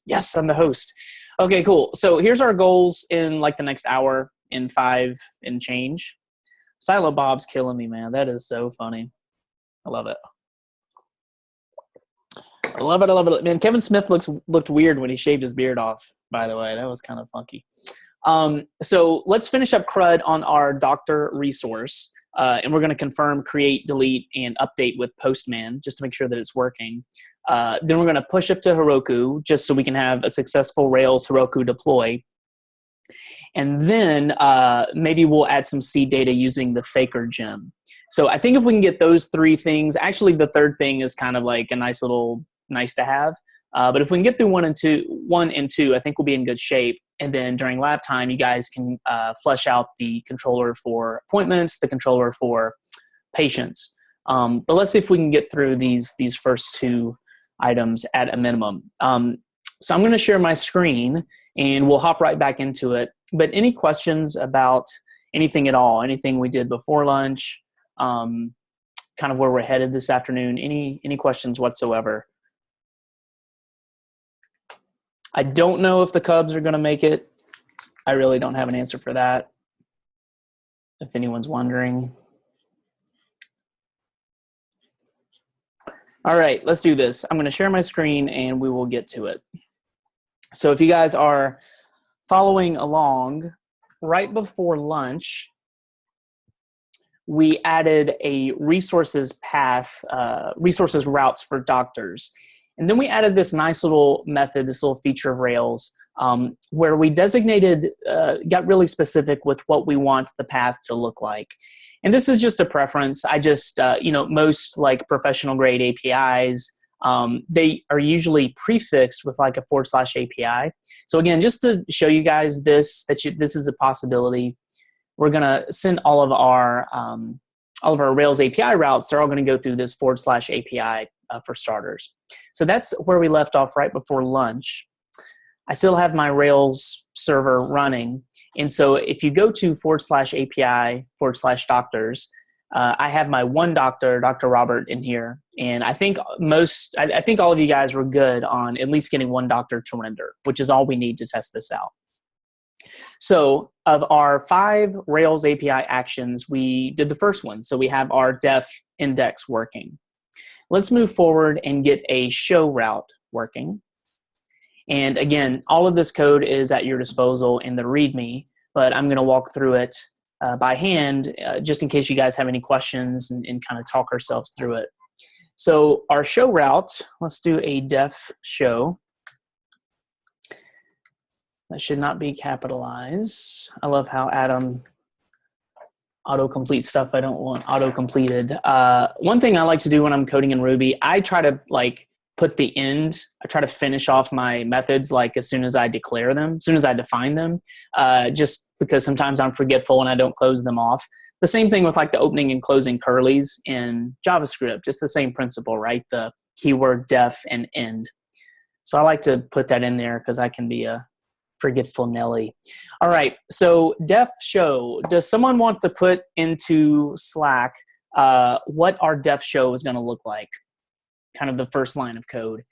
Yes, I'm the host. Okay, cool. So here's our goals in like the next hour in 5 and change. Silo Bob's killing me, man. That is so funny. I love it. I love it. I love it. Man, Kevin Smith looked weird when he shaved his beard off, by the way. That was kind of funky. So let's finish up CRUD on our doctor resource. And we're going to confirm, create, delete, and update with Postman just to make sure that it's working. Then we're going to push up to Heroku just so we can have a successful Rails Heroku deploy. And then maybe we'll add some seed data using the Faker gem. So I think if we can get those 3 things, actually the third thing is kind of like a nice to have. But if we can get through 1 and 2, I think we'll be in good shape. And then during lab time, you guys can flesh out the controller for appointments, the controller for patients. But let's see if we can get through these first 2 items at a minimum. So I'm going to share my screen, and we'll hop right back into it. But any questions about anything at all, anything we did before lunch, kind of where we're headed this afternoon, any questions whatsoever? I don't know if the Cubs are going to make it. I really don't have an answer for that, if anyone's wondering. All right, let's do this. I'm going to share my screen, and we will get to it. So if you guys are following along, right before lunch, we added a resources path, resources routes for doctors. And then we added this nice little method, this little feature of Rails, where we designated, got really specific with what we want the path to look like. And this is just a preference. I just, most like professional grade APIs, they are usually prefixed with like a / API. So again, just to show you guys this, this is a possibility. We're gonna send all of our Rails API routes. They're all gonna go through this / API for starters. So that's where we left off right before lunch. I still have my Rails server running. And so if you go to / API / doctors, I have my one doctor, Dr. Robert, in here. And I think I think all of you guys were good on at least getting one doctor to render, which is all we need to test this out. So of our 5 Rails API actions, we did the first one. So we have our def index working. Let's move forward and get a show route working. And again, all of this code is at your disposal in the README, but I'm going to walk through it by hand just in case you guys have any questions and kind of talk ourselves through it. So our show route, let's do a def show. That should not be capitalized. I love how Adam autocomplete stuff I don't want auto-completed. One thing I like to do when I'm coding in Ruby, I try to put the end, I try to finish off my methods as soon as I declare them, as soon as I define them, just because sometimes I'm forgetful and I don't close them off. The same thing with the opening and closing curlies in JavaScript. It's the same principle, right? The keyword def and end. So I like to put that in there because I can be a forgetful Nelly. All right, so def show. Does someone want to put into Slack what our def show is going to look like? Kind of the first line of code.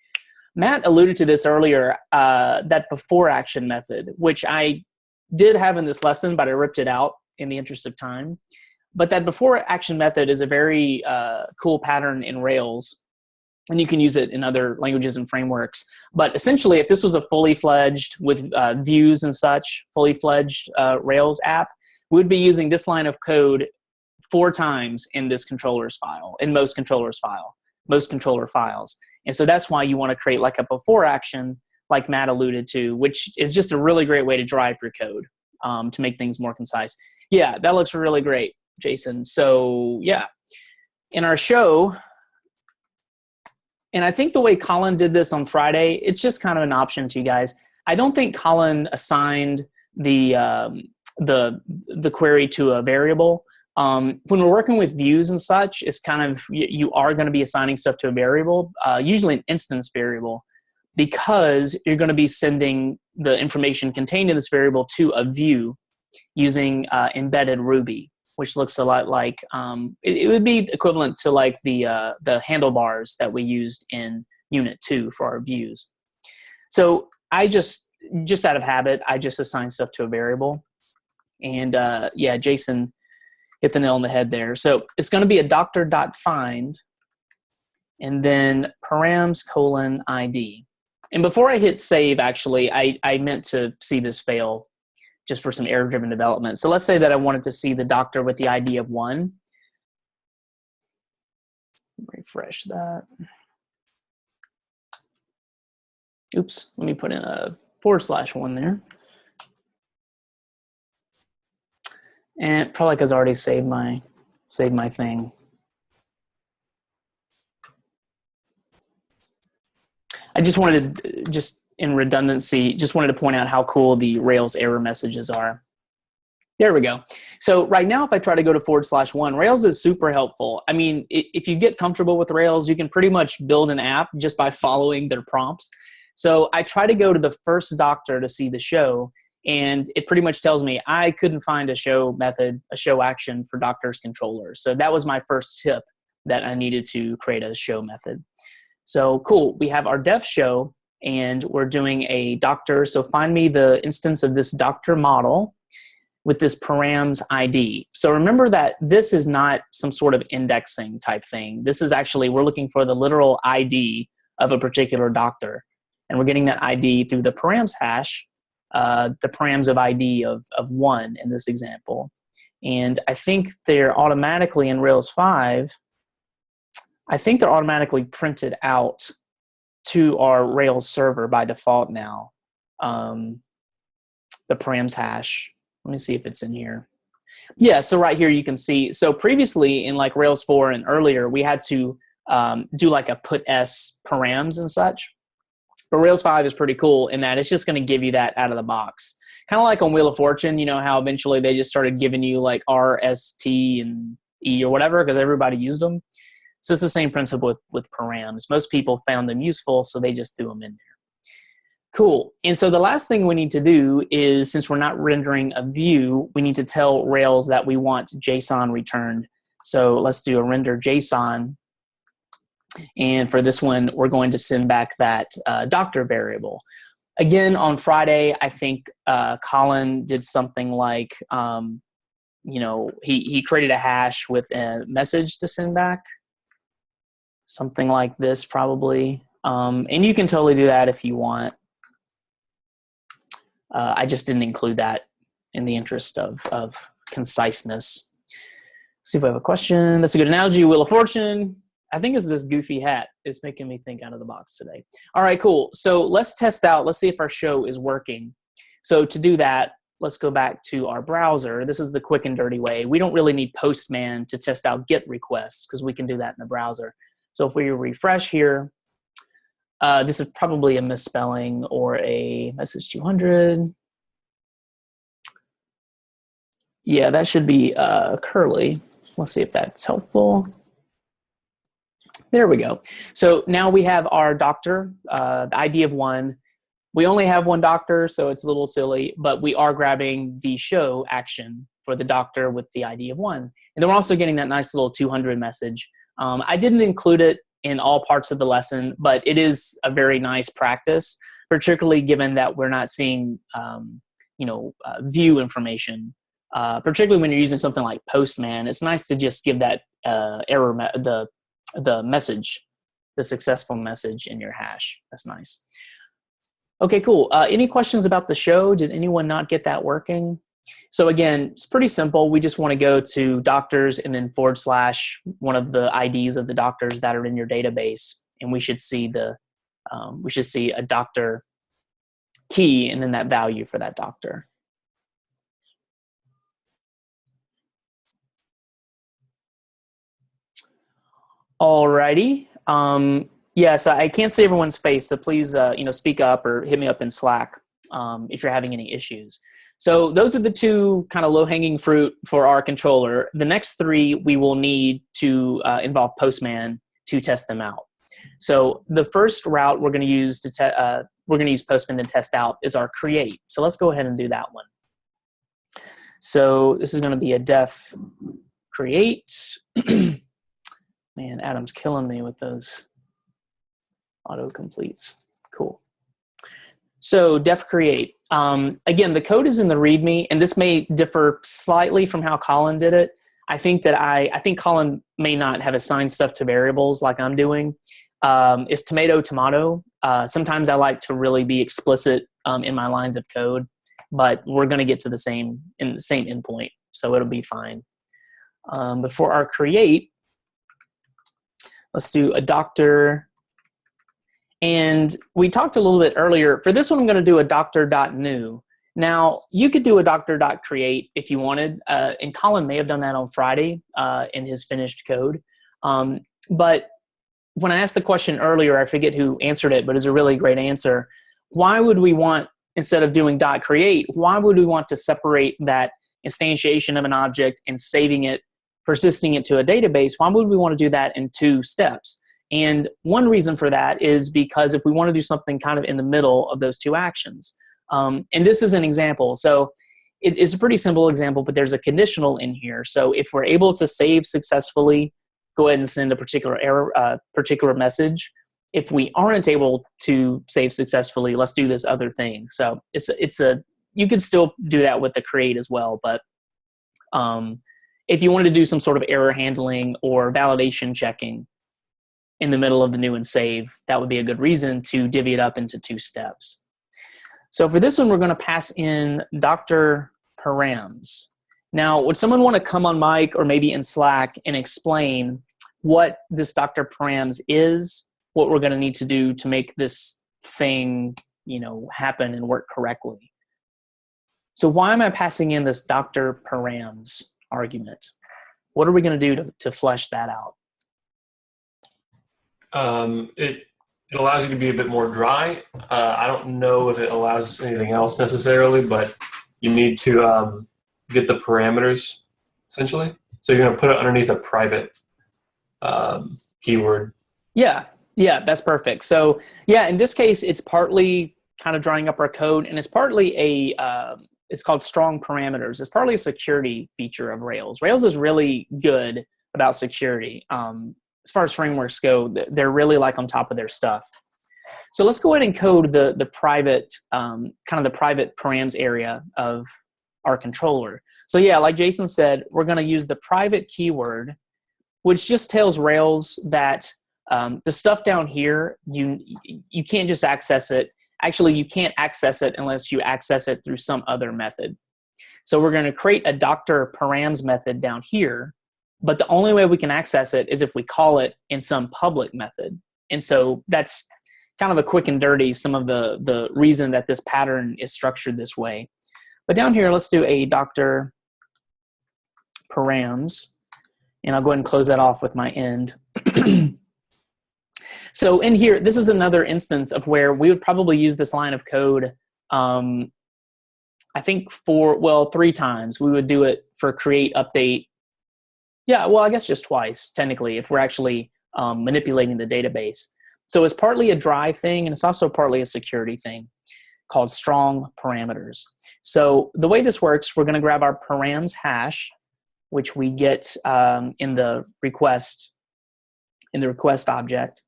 Matt alluded to this earlier, that before action method, which I did have in this lesson, but I ripped it out in the interest of time. But that before action method is a very cool pattern in Rails, and you can use it in other languages and frameworks. But essentially, if this was a fully fledged with views and such, fully fledged Rails app, we would be using this line of code 4 times in this controller's file, in most controller files. And so that's why you want to create a before action, like Matt alluded to, which is just a really great way to drive your code to make things more concise. Yeah, that looks really great, Jason. So yeah, in our show, and I think the way Colin did this on Friday, it's just kind of an option to you guys. I don't think Colin assigned the query to a variable. When we're working with views and such, it's kind of, you are going to be assigning stuff to a variable, usually an instance variable, because you're going to be sending the information contained in this variable to a view using embedded Ruby, which looks a lot like, it would be equivalent to the handlebars that we used in Unit 2 for our views. So I just out of habit, I just assign stuff to a variable. And yeah, Jason hit the nail on the head there. So it's going to be a doctor.find and then params : ID. And before I hit save, actually, I meant to see this fail just for some error-driven development. So let's say that I wanted to see the doctor with the ID of 1. Refresh that. Oops, let me put in a /1 there. And probably because I already saved my thing. I just wanted to, just in redundancy, just wanted to point out how cool the Rails error messages are. There we go. So right now, if I try to go to /1, Rails is super helpful. I mean, if you get comfortable with Rails, you can pretty much build an app just by following their prompts. So I try to go to the first doctor to see the show, and it pretty much tells me I couldn't find a show method, a show action for doctor's controller. So that was my first tip, that I needed to create a show method. So cool, we have our def show, and we're doing a doctor. So find me the instance of this doctor model with this params ID. So remember that this is not some sort of indexing type thing. This is actually, we're looking for the literal ID of a particular doctor. And we're getting that ID through the params hash, the params of ID of 1 in this example. And I think they're automatically in Rails 5, I think they're automatically printed out to our Rails server by default now. The params hash. Let me see if it's in here. Yeah, so right here you can see. So previously in like Rails 4 and earlier, we had to do like a put s params and such. But Rails 5 is pretty cool in that it's just going to give you that out of the box. Kind of like on Wheel of Fortune, you know how eventually they just started giving you like R, S, T, and E or whatever because everybody used them. So it's the same principle with params. Most people found them useful, so they just threw them in there. Cool. And so the last thing we need to do is, since we're not rendering a view, we need to tell Rails that we want JSON returned. So let's do a render JSON. And for this one, we're going to send back that doctor variable. Again, on Friday, I think Colin did something like, you know, he created a hash with a message to send back. Something like this probably. And you can totally do that if you want. I just didn't include that in the interest of conciseness. Let's see if we have a question. That's a good analogy. Wheel of Fortune. I think it's this goofy hat. It's making me think out of the box today. All right, cool. So let's test out. Let's see if our show is working. So to do that, let's go back to our browser. This is the quick and dirty way. We don't really need Postman to test out GET requests because we can do that in the browser. So if we refresh here, this is probably a misspelling or a message 200. Yeah, that should be curly. Let's see if that's helpful. There we go. So now we have our doctor, the ID of 1. We only have one doctor, so it's a little silly, but we are grabbing the show action for the doctor with the ID of 1. And then we're also getting that nice little 200 message. I didn't include it in all parts of the lesson, but it is a very nice practice, particularly given that we're not seeing, you know, view information. Particularly when you're using something like Postman, it's nice to just give that error, the message, the successful message in your hash. That's nice. Okay, cool. Any questions about the show? Did anyone not get that working? So again, it's pretty simple. We just want to go to doctors and then / one of the IDs of the doctors that are in your database, and we should see a doctor key and then that value for that doctor. Alrighty. Yeah, so I can't see everyone's face, so please, you know, speak up or hit me up in Slack if you're having any issues. So those are the two kind of low-hanging fruit for our controller. The next three we will need to involve Postman to test them out. So the first route we're going to use Postman to test out is our create. So let's go ahead and do that one. So this is going to be a def create. Man, Adam's killing me with those autocompletes. Cool. So def create. Again, the code is in the README, and this may differ slightly from how Colin did it. I think Colin may not have assigned stuff to variables like I'm doing. It's tomato, tomato. Sometimes I like to really be explicit in my lines of code, but we're going to get to the same endpoint, so it'll be fine. Before our create, let's do a doctor. And we talked a little bit earlier. For this one, I'm going to do a doctor.new. Now, you could do a doctor.create if you wanted, and Colin may have done that on Friday in his finished code. But when I asked the question earlier, I forget who answered it, but it's a really great answer. Why would we want, instead of doing .create, why would we want to separate that instantiation of an object and saving it, persisting it to a database? Why would we want to do that in 2 steps? And one reason for that is because if we want to do something kind of in the middle of those 2 actions, and this is an example. So it is a pretty simple example, but there's a conditional in here. So if we're able to save successfully, go ahead and send a particular message. If we aren't able to save successfully, let's do this other thing. So you could still do that with the create as well, but if you wanted to do some sort of error handling or validation checking in the middle of the new and save, that would be a good reason to divvy it up into 2 steps. So for this one, we're going to pass in Dr. params. Now, would someone want to come on mic or maybe in Slack and explain what this Dr. params is, what we're going to need to do to make this thing, happen and work correctly? So why am I passing in this Dr. params argument? What are we going to do to flesh that out? It allows you to be a bit more dry. I don't know if it allows anything else necessarily, but you need to get the parameters, essentially. So you're going to put it underneath a private keyword. Yeah, that's perfect. So in this case, it's partly kind of drawing up our code, and it's partly it's called strong parameters. It's partly a security feature of Rails. Rails is really good about security. As far as frameworks go, they're really on top of their stuff. So let's go ahead and code the private, kind of the private params area of our controller. So like Jason said, we're going to use the private keyword, which just tells Rails that the stuff down here, you can't just access it. Actually, you can't access it unless you access it through some other method. So we're going to create a Dr. params method down here, but the only way we can access it is if we call it in some public method. And so that's kind of a quick and dirty, some of the reason that this pattern is structured this way. But down here, let's do a Dr. params, and I'll go ahead and close that off with my end. So in here, this is another instance of where we would probably use this line of code, I think 3 times. We would do it for create, update. Yeah, well, I guess just twice, technically, if we're actually manipulating the database. So it's partly a dry thing, and it's also partly a security thing called strong parameters. So the way this works, we're going to grab our params hash, which we get in the request object.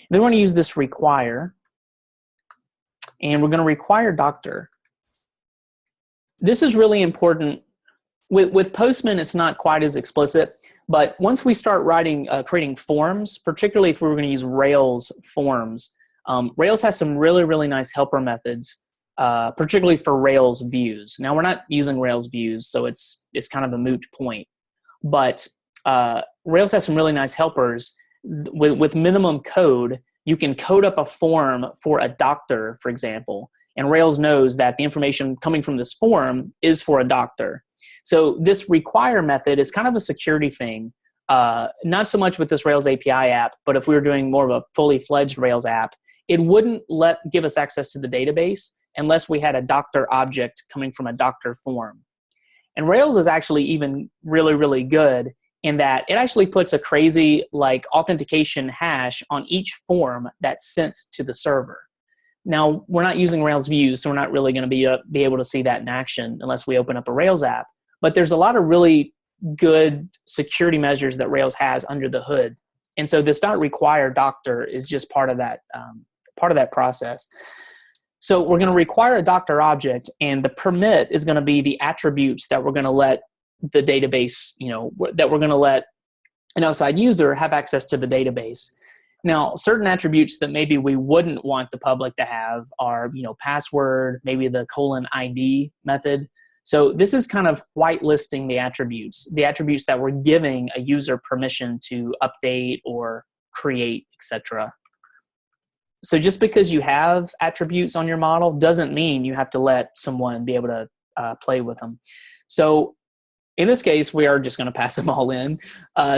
Then we're going to use this require, and we're going to require doctor. This is really important. With Postman, it's not quite as explicit, but once we start creating forms, particularly if we were going to use Rails forms, Rails has some really, really nice helper methods, particularly for Rails views. Now, we're not using Rails views, so it's kind of a moot point. But Rails has some really nice helpers. With minimum code, you can code up a form for a doctor, for example, and Rails knows that the information coming from this form is for a doctor. So this require method is kind of a security thing, not so much with this Rails API app, but if we were doing more of a fully fledged Rails app, it wouldn't give us access to the database unless we had a doctor object coming from a doctor form. And Rails is actually even really, really good in that it actually puts a crazy authentication hash on each form that's sent to the server. Now, we're not using Rails views, so we're not really going to be able to see that in action unless we open up a Rails app. But there's a lot of really good security measures that Rails has under the hood. And so this .require doctor is just part of that process. So we're going to require a doctor object, and the permit is going to be the attributes that we're going to let the database, that we're going to let an outside user have access to the database. Now, certain attributes that maybe we wouldn't want the public to have are, password, maybe the :ID method. So this is kind of whitelisting the attributes that we're giving a user permission to update or create, etc. So just because you have attributes on your model doesn't mean you have to let someone be able to play with them. So in this case, we are just going to pass them all in.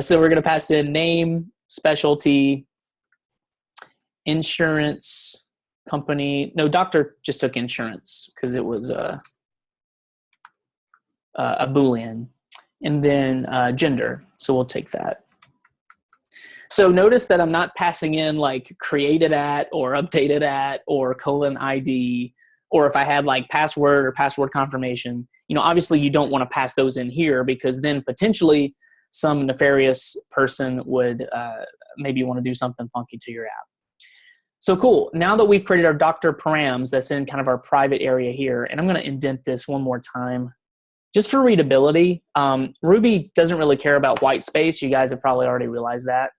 So we're going to pass in name, specialty, insurance company. No, doctor just took insurance because it was a Boolean. And then gender. So we'll take that. So notice that I'm not passing in like created at or updated at or :ID, or if I had like password or password confirmation. Obviously you don't want to pass those in here because then potentially some nefarious person would maybe want to do something funky to your app. So cool. Now that we've created our doctor params, that's in kind of our private area here, and I'm going to indent this one more time just for readability. Ruby doesn't really care about white space. You guys have probably already realized that.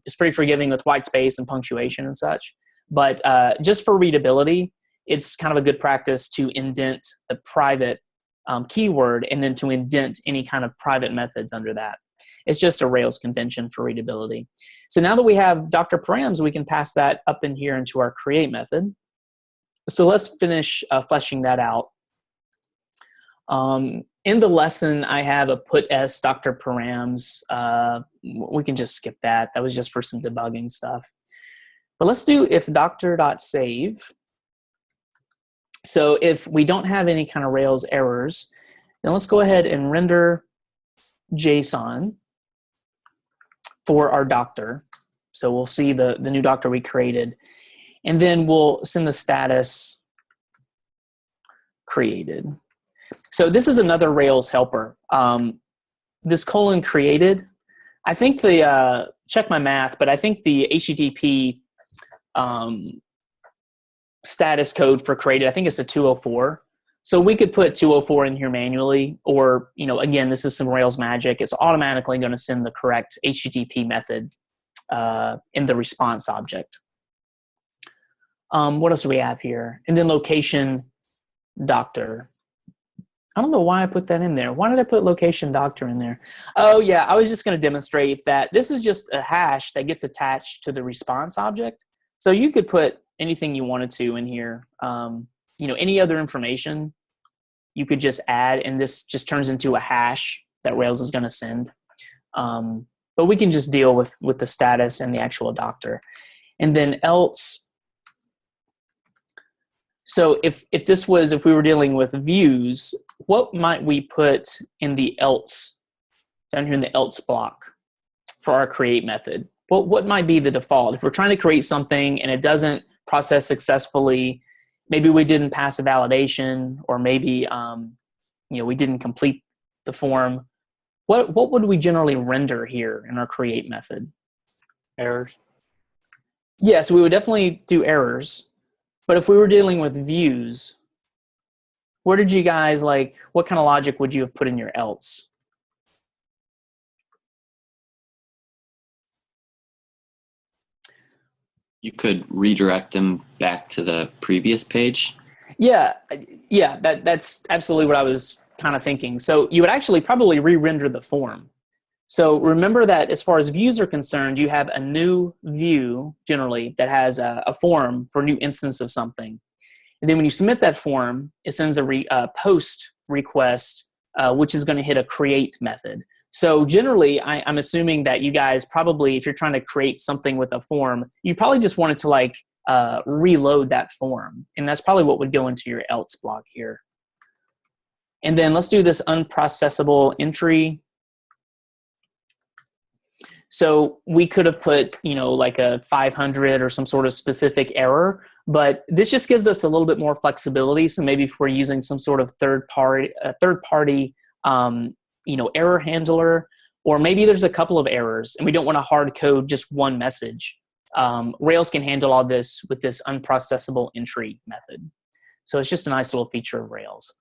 It's pretty forgiving with white space and punctuation and such. But just for readability, it's kind of a good practice to indent the private keyword and then to indent any kind of private methods under that. It's just a Rails convention for readability. So now that we have Dr. params, we can pass that up in here into our create method. So let's finish fleshing that out. In the lesson, I have a put s Dr. params. We can just skip that. That was just for some debugging stuff. But let's do if doctor.save. So if we don't have any kind of Rails errors, then let's go ahead and render JSON for our doctor. So we'll see the new doctor we created. And then we'll send the status created. So this is another Rails helper. This : created, I think check my math, but I think the HTTP status code for created, I think it's a 204. So we could put 204 in here manually, or, again, this is some Rails magic. It's automatically going to send the correct HTTP method in the response object. What else do we have here? And then location doctor. I don't know why I put that in there. Why did I put location doctor in there? Oh, yeah, I was just going to demonstrate that this is just a hash that gets attached to the response object. So you could put anything you wanted to in here. Any other information you could just add, and this just turns into a hash that Rails is going to send. But we can just deal with the status and the actual doctor. And then else. So if we were dealing with views, what might we put in the else, down here in the else block for our create method? What might be the default? If we're trying to create something and it doesn't process successfully, maybe we didn't pass a validation, or maybe we didn't complete the form. What would we generally render here in our create method? Errors. Yes, we would definitely do errors. But if we were dealing with views, where did you guys what kind of logic would you have put in your else? You could redirect them back to the previous page. Yeah, that's absolutely what I was kind of thinking. So you would actually probably re-render the form. So remember that as far as views are concerned, you have a new view generally that has a form for a new instance of something. And then when you submit that form, it sends a post request, which is going to hit a create method. So generally, I'm assuming that you guys probably, if you're trying to create something with a form, you probably just wanted to reload that form. And that's probably what would go into your else block here. And then let's do this unprocessable entry. So we could have put, like a 500 or some sort of specific error, but this just gives us a little bit more flexibility. So maybe if we're using some sort of third party, error handler, or maybe there's a couple of errors and we don't want to hard code just one message Rails can handle all this with this unprocessable entry method. So it's just a nice little feature of Rails.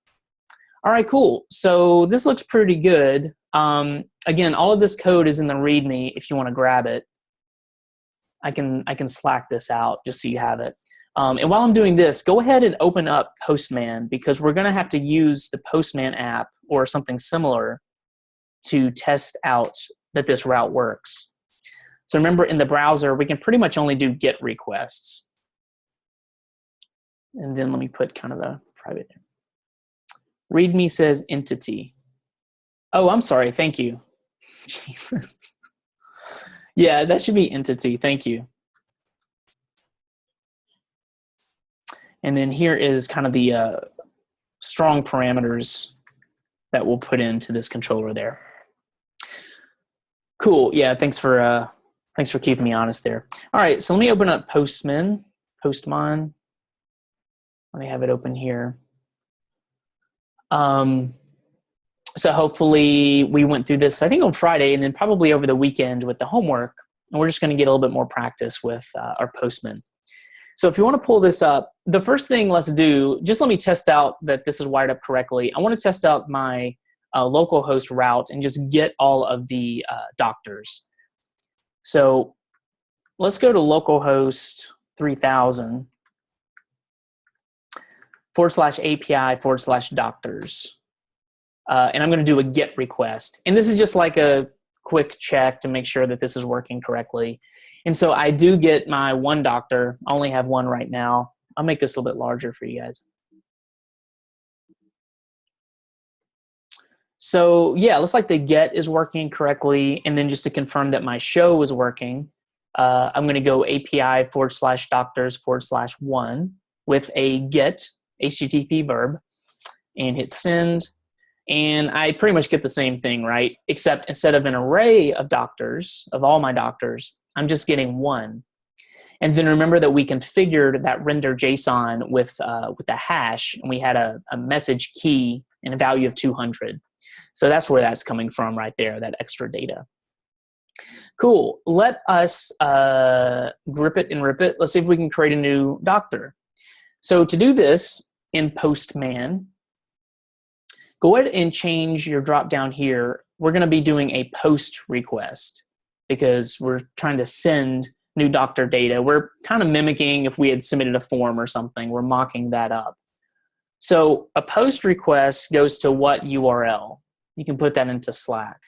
All right, cool. So this looks pretty good. Again, all of this code is in the README if you want to grab it. I can Slack this out just so you have it. And while I'm doing this, go ahead and open up Postman, because we're going to have to use the Postman app or something similar to test out that this route works. So remember, in the browser, we can pretty much only do GET requests. And then let me put kind of the private. README says entity. Oh, I'm sorry. Thank you. Jesus. Yeah, that should be entity. Thank you. And then here is kind of the strong parameters that we'll put into this controller there. Cool. Yeah, thanks for keeping me honest there. All right, so let me open up Postman. Let me have it open here. So hopefully we went through this, I think, on Friday, and then probably over the weekend with the homework. And we're just going to get a little bit more practice with our Postman. So if you want to pull this up, the first thing let's do, just let me test out that this is wired up correctly. I want to test out my localhost route and just get all of the doctors. So let's go to localhost 3000 /API/doctors. And I'm going to do a GET request. And this is just like a quick check to make sure that this is working correctly. And so I do get my one doctor. I only have one right now. I'll make this a little bit larger for you guys. So yeah, it looks like the GET is working correctly. And then just to confirm that my show is working, I'm going to go API/doctors/1 with a GET HTTP verb and hit send. And I pretty much get the same thing, right? Except instead of an array of doctors, of all my doctors, I'm just getting one. And then remember that we configured that render JSON with the hash, and we had a message key and a value of 200. So that's where that's coming from right there, that extra data. Cool. Let us grip it and rip it. Let's see if we can create a new doctor. So to do this in Postman, go ahead and change your drop down here. We're going to be doing a post request because we're trying to send new doctor data. We're kind of mimicking if we had submitted a form or something. We're mocking that up. So a post request goes to what URL? You can put that into Slack.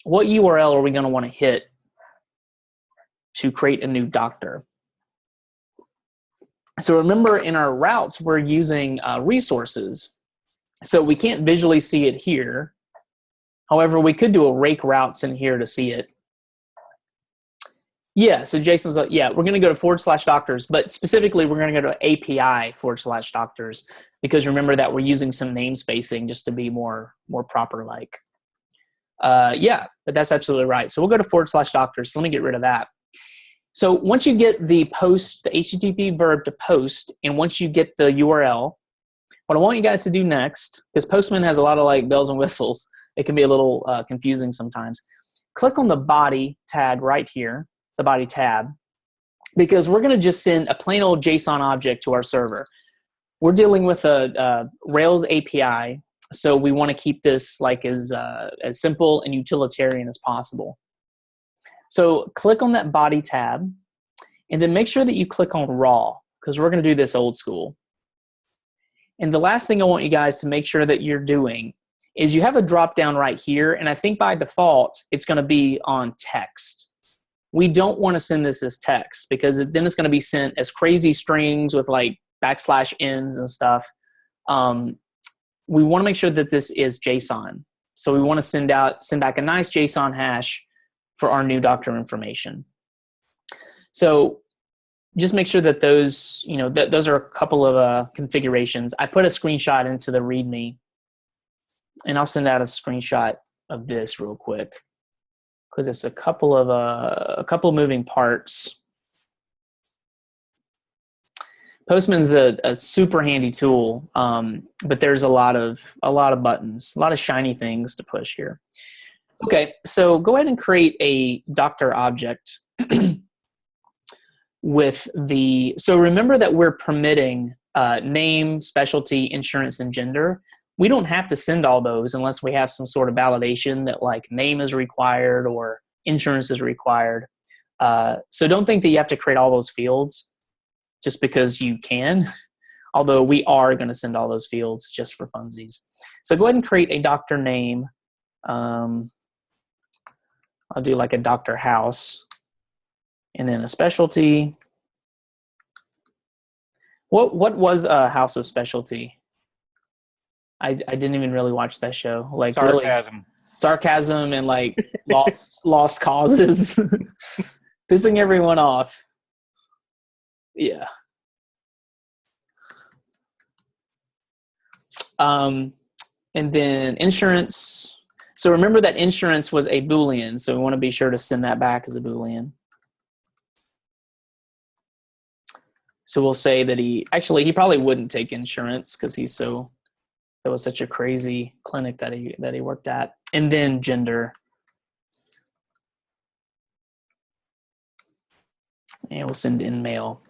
What URL are we going to want to hit to create a new doctor? So remember, in our routes, we're using resources. So we can't visually see it here. However, we could do a rake routes in here to see it. Yeah, so Jason's like, yeah, we're going to go to /doctors, but specifically we're going to go to API/doctors because remember that we're using some namespacing just to be more proper like. Yeah, but that's absolutely right. So we'll go to /doctors. So let me get rid of that. So once you get the post, the HTTP verb to post, and once you get the URL, what I want you guys to do next, because Postman has a lot of like bells and whistles, it can be a little confusing sometimes. Click on the body tag right here, the body tab, because we're going to just send a plain old JSON object to our server. We're dealing with a Rails API, so we want to keep this like as simple and utilitarian as possible. So click on that body tab, and then make sure that you click on raw, because we're going to do this old school. And the last thing I want you guys to make sure that you're doing is you have a drop down right here, and I think by default it's going to be on text. We don't want to send this as text because then it's going to be sent as crazy strings with like \ns and stuff. We want to make sure that this is JSON. So we want to send back a nice JSON hash for our new doctor information. So just make sure that those, those are a couple of configurations. I put a screenshot into the README, and I'll send out a screenshot of this real quick because it's a couple of moving parts. Postman's a super handy tool, but there's a lot of buttons, a lot of shiny things to push here. Okay, so go ahead and create a doctor object. with the, so remember that we're permitting name, specialty, insurance, and gender. We don't have to send all those unless we have some sort of validation that like name is required or insurance is required. So don't think that you have to create all those fields just because you can, although we are going to send all those fields just for funsies. So go ahead and create a doctor name. I'll do like a Dr. House, and then a specialty. What was House's specialty? I didn't even really watch that show. Like Sarcasm. Really, sarcasm and like lost causes, pissing everyone off. Yeah. And then insurance. So remember that insurance was a Boolean, so we want to be sure to send that back as a Boolean. So we'll say that he probably wouldn't take insurance because that was such a crazy clinic that he worked at. And then gender. And we'll send in male.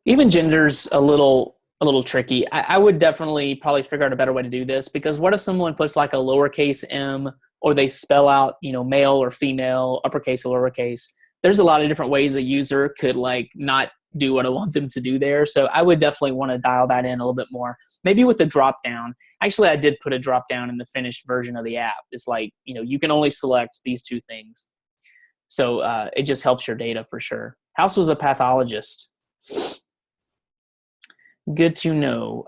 Even gender's a little tricky. I would definitely probably figure out a better way to do this, because what if someone puts like a lowercase m, or they spell out, male or female, uppercase or lowercase? There's a lot of different ways the user could like not do what I want them to do there. So I would definitely want to dial that in a little bit more. Maybe with the drop down. Actually, I did put a drop down in the finished version of the app. It's like, you can only select these two things. So it just helps your data for sure. House was a pathologist. Good to know.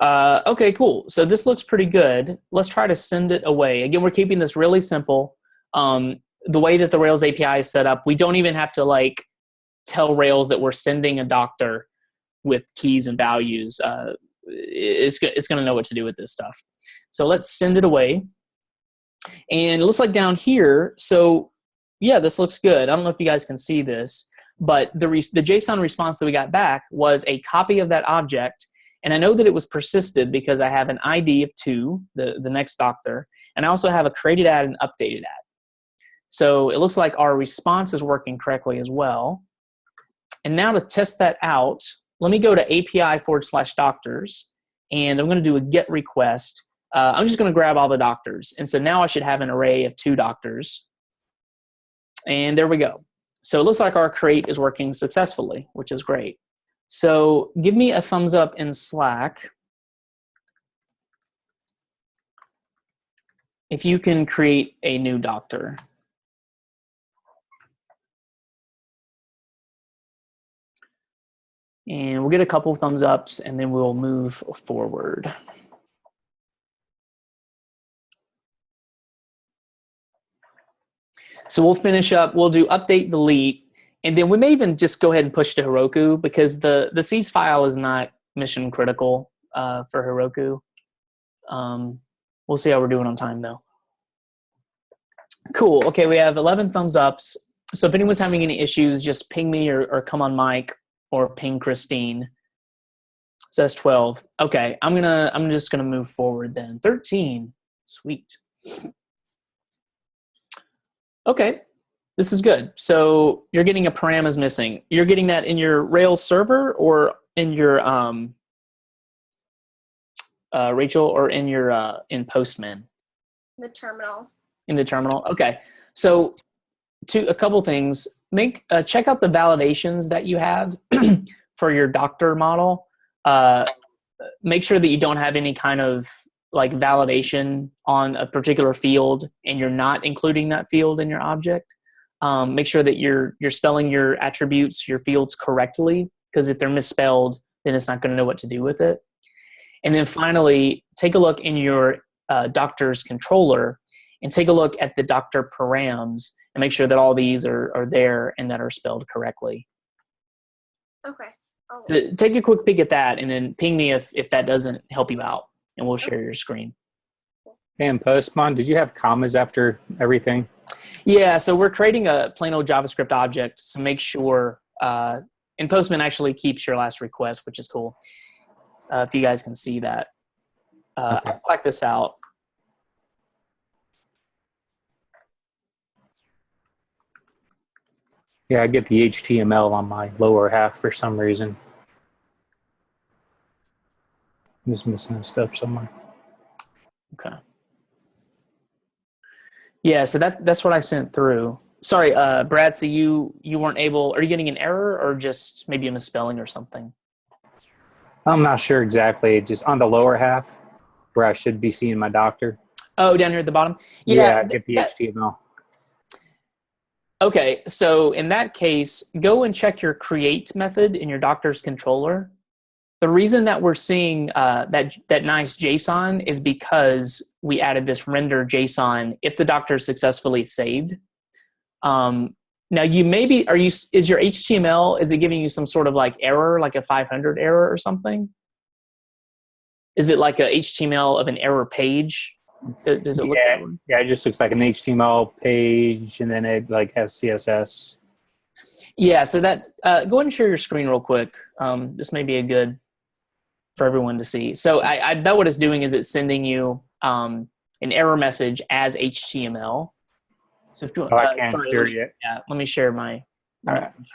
Okay, cool. So this looks pretty good. Let's try to send it away. Again, we're keeping this really simple. The way that the Rails API is set up, we don't even have to like tell Rails that we're sending a doctor with keys and values. It's going to know what to do with this stuff. So let's send it away. And it looks like down here, so yeah, this looks good. I don't know if you guys can see this, but the JSON response that we got back was a copy of that object. And I know that it was persisted because I have an ID of 2, the next doctor, and I also have a created ad and updated ad. So it looks like our response is working correctly as well. And now to test that out, let me go to API/doctors, and I'm going to do a GET request. I'm just going to grab all the doctors. And so now I should have an array of 2 doctors. And there we go. So it looks like our create is working successfully, which is great. So give me a thumbs up in Slack if you can create a new doctor. And we'll get a couple of thumbs ups, and then we'll move forward. So we'll finish up. We'll do update, delete, and then we may even just go ahead and push to Heroku, because the C's file is not mission critical for Heroku. We'll see how we're doing on time, though. Cool. Okay, we have 11 thumbs ups. So if anyone's having any issues, just ping me or come on mic, or ping Christine. Says 12. Okay, I'm just gonna move forward then. 13. Sweet. Okay, this is good. So you're getting a param is missing. You're getting that in your Rails server, or in your Rachel, or in your in Postman? The terminal. In the terminal. Okay. So a couple things. Check out the validations that you have for your doctor model. Make sure that you don't have any kind of like validation on a particular field, and you're not including that field in your object. Make sure that you're spelling your attributes, your fields correctly, because if they're misspelled, then it's not going to know what to do with it. And then finally, take a look in your doctor's controller and take a look at the doctor params and make sure that all these are there and that are spelled correctly. Okay. Take a quick peek at that, and then ping me if that doesn't help you out, and we'll share your screen. And Postman, did you have commas after everything? Yeah, so we're creating a plain old JavaScript object, so make sure, and Postman actually keeps your last request, which is cool. If you guys can see that. Okay. I'll select this out. Yeah, I get the HTML on my lower half for some reason. I'm just missing a step somewhere. Okay. Yeah, so that's what I sent through. Sorry, Brad, so you weren't able, are you getting an error or just maybe a misspelling or something? I'm not sure exactly. Just on the lower half where I should be seeing my doctor. Oh, down here at the bottom? Yeah, I get the HTML. Okay, so in that case, go and check your create method in your doctor's controller. The reason that we're seeing that nice JSON is because we added this render JSON if the doctor is successfully saved. Now you maybe is your HTML, is it giving you some sort of like error, like a 500 error or something? Is it like a HTML of an error page? Does it look that way? Yeah, it just looks like an HTML page, and then it like has CSS. Yeah, so that go ahead and share your screen real quick. This may be a good for everyone to see. So I bet what it's doing is it's sending you an error message as HTML. So if you I can't share it yet. Yeah, let me share my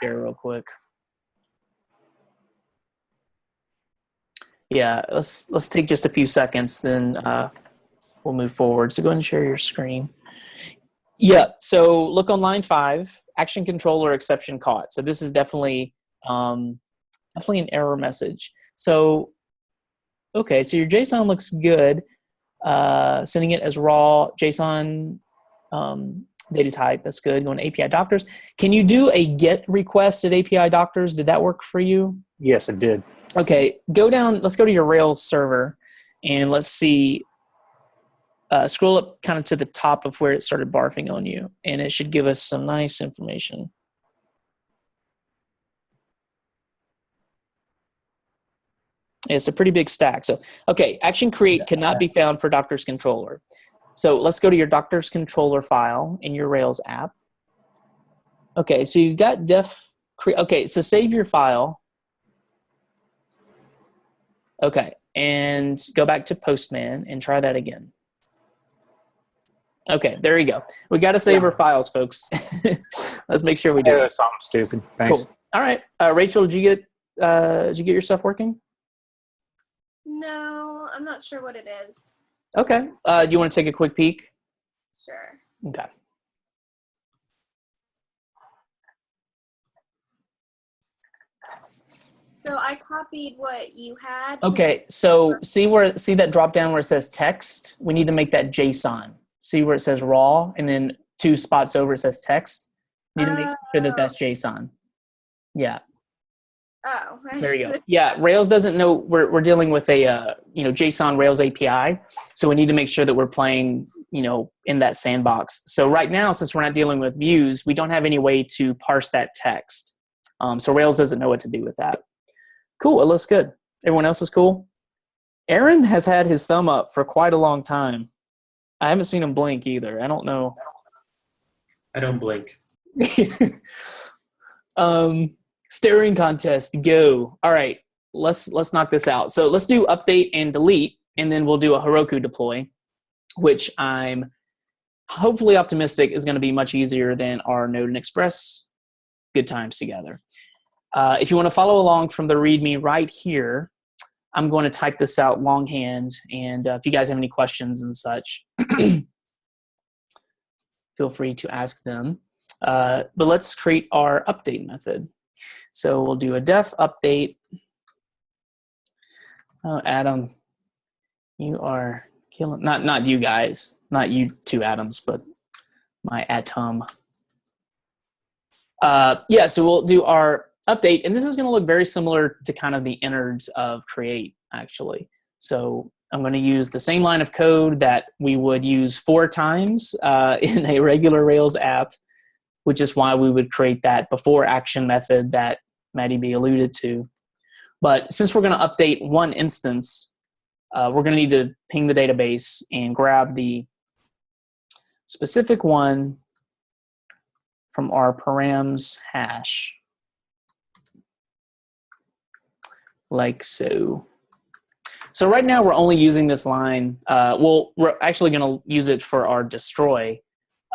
share real quick. Yeah, let's take just a few seconds, then we'll move forward. So go ahead and share your screen. Yeah, so look on line 5, action controller exception caught. So this is definitely an error message. So, okay, so your JSON looks good. Sending it as raw JSON data type, that's good. Going to API doctors. Can you do a GET request at API doctors? Did that work for you? Yes, it did. Okay, go down, let's go to your Rails server, and let's see, scroll up kind of to the top of where it started barfing on you, and it should give us some nice information. It's a pretty big stack. So, okay, action create cannot be found for doctor's controller. So let's go to your doctor's controller file in your Rails app. Okay, so you've got okay, so save your file. Okay, and go back to Postman and try that again. Okay, there you go. We got to save our files, folks. Let's make sure we do. That's something stupid. Thanks. Cool. All right, Rachel, did you get your stuff working? No, I'm not sure what it is. Okay. Do you want to take a quick peek? Sure. Okay. So I copied what you had. Okay, so see that drop down where it says text? We need to make that JSON. See where it says raw, and then 2 spots over it says text? We need to make sure that that's JSON. Yeah. Oh. There you go. Yeah, Rails doesn't know we're dealing with a JSON Rails API, so we need to make sure that we're playing in that sandbox. So right now, since we're not dealing with views, we don't have any way to parse that text. So Rails doesn't know what to do with that. Cool. It looks good. Everyone else is cool. Aaron has had his thumb up for quite a long time. I haven't seen him blink either. I don't know. I don't blink. Staring contest, go. All right, let's knock this out. So let's do update and delete, and then we'll do a Heroku deploy, which I'm hopefully optimistic is going to be much easier than our Node and Express good times together. If you want to follow along from the README right here, I'm going to type this out longhand, and if you guys have any questions and such, feel free to ask them. But let's create our update method. So we'll do a def update. Oh, Adam, you are killing, not you guys, not you two Adams, but my atom. Yeah, so we'll do our update, and this is going to look very similar to kind of the innards of create, actually. So I'm going to use the same line of code that we would use 4 times in a regular Rails app, which is why we would create that before action method that Maddie B alluded to. But since we're going to update one instance, we're going to need to ping the database and grab the specific one from our params hash, like so. So right now we're only using this line. We're actually going to use it for our destroy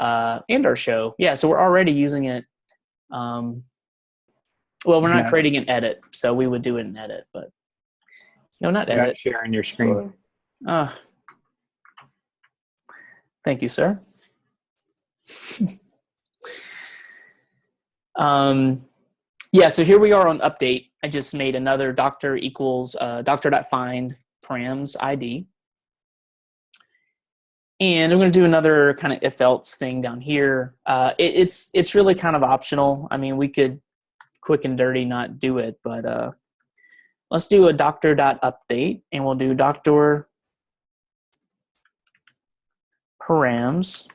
and our show. Yeah, so we're already using it Well, we're not Yeah. creating an edit, so we would do an edit, but no, not You're not edit. sharing your screen. Thank you, sir. Yeah, so here we are on update. I just made another doctor equals doctor.find params ID. And I'm going to do another kind of if else thing down here. It's really kind of optional. I mean, we could quick and dirty not do it, but let's do a doctor.update, and we'll do doctor params.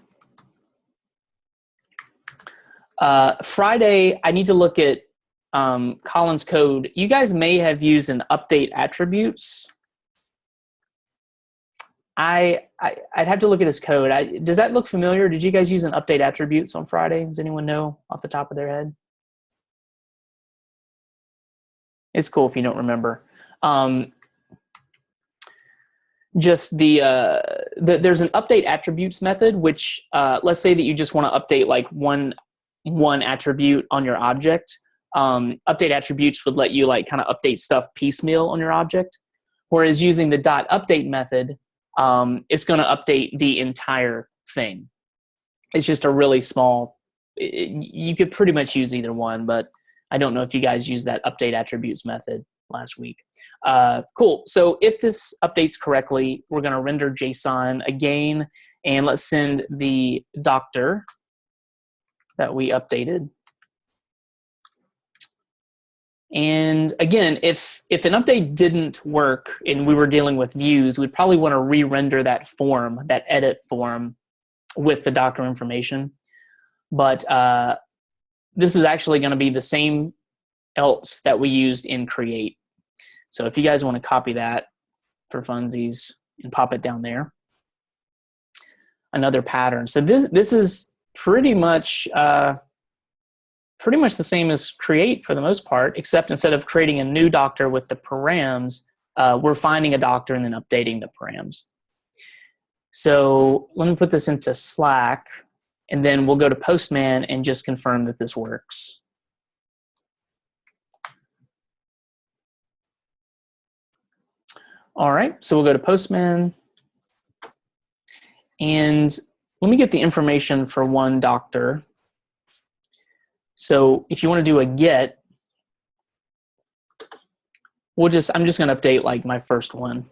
Friday, I need to look at Colin's code. You guys may have used an update attributes. I'd have to look at his code. Does that look familiar? Did you guys use an update attributes on Friday? Does anyone know off the top of their head? It's cool if you don't remember. Just there's an update attributes method, which let's say that you just want to update like one attribute on your object. Update attributes would let you like kind of update stuff piecemeal on your object, whereas using the .update method, it's going to update the entire thing. It's just a really small. You could pretty much use either one, but I don't know if you guys used that update attributes method last week. Cool. So if this updates correctly, we're going to render JSON again, and let's send the doctor that we updated. And again, if an update didn't work and we were dealing with views, we'd probably want to re-render that form, that edit form, with the doctor information. But this is actually going to be the same else that we used in create. So if you guys want to copy that for funsies and pop it down there. Another pattern. So this is pretty much the same as create for the most part, except instead of creating a new doctor with the params, we're finding a doctor and then updating the params. So let me put this into Slack, and then we'll go to Postman and just confirm that this works. All right, so we'll go to Postman. And let me get the information for one doctor. So if you want to do a get, I'm just going to update like my first one.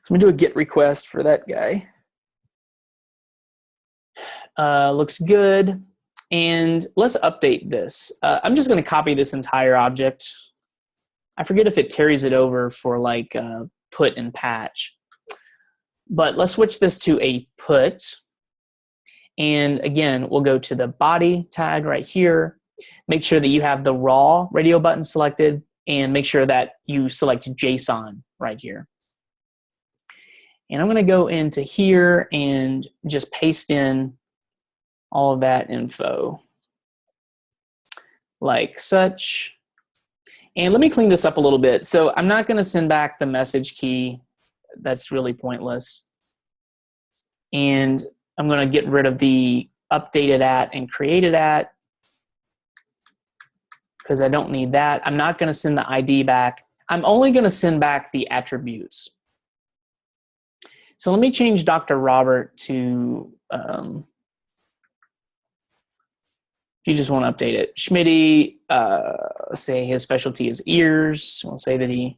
So I'm going to do a get request for that guy. Looks good. And let's update this. I'm just going to copy this entire object. I forget if it carries it over for like put and patch. But let's switch this to a put. And again, we'll go to the body tag right here. Make sure that you have the raw radio button selected, and make sure that you select JSON right here. And I'm going to go into here and just paste in all of that info like such. And let me clean this up a little bit. So I'm not going to send back the message key. That's really pointless. And I'm going to get rid of the updated at and created at, because I don't need that. I'm not going to send the ID back. I'm only going to send back the attributes. So let me change Dr. Robert to, if you just want to update it, Schmitty, say his specialty is ears. We'll say that he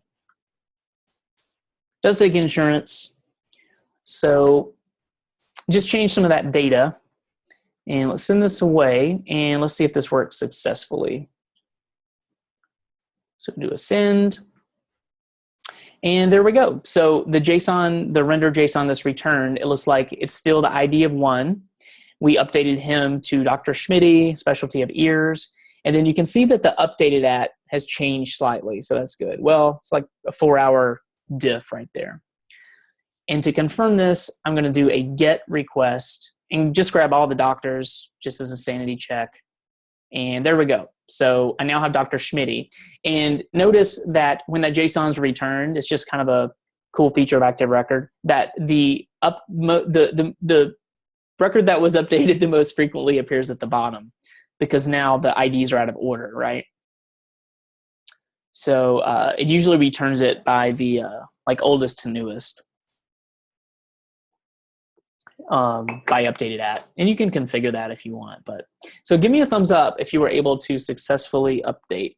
does take insurance. So just change some of that data. And let's send this away, and let's see if this works successfully. So do a send. And there we go. So the JSON, the render JSON that's returned, it looks like it's still the ID of 1. We updated him to Dr. Schmitty, specialty of ears. And then you can see that the updated at has changed slightly. So that's good. Well, it's like a 4-hour diff right there. And to confirm this, I'm going to do a get request and just grab all the doctors just as a sanity check. And there we go. So I now have Dr. Schmitty. And notice that when that JSON is returned, it's just kind of a cool feature of Active Record, that the record that was updated the most frequently appears at the bottom. because now the IDs are out of order, right? So it usually returns it by the like oldest to newest by updated at. And you can configure that if you want. But so give me a thumbs up if you were able to successfully update.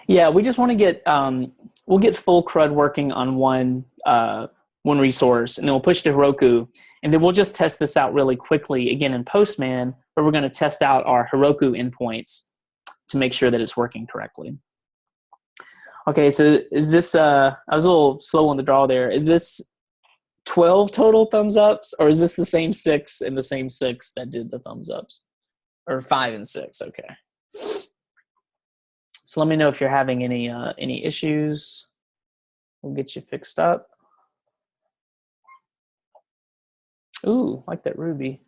Yeah, we just want to get we'll get full CRUD working on one resource, and then we'll push to Heroku, and then we'll just test this out really quickly again in Postman, where we're going to test out our Heroku endpoints to make sure that it's working correctly. Okay, so is this I was a little slow on the draw there. Is this 12 total thumbs ups, or is this the same 6 and the same 6 that did the thumbs ups, or 5 and 6? Okay. So let me know if you're having any issues. We'll get you fixed up. Ooh, like that Ruby.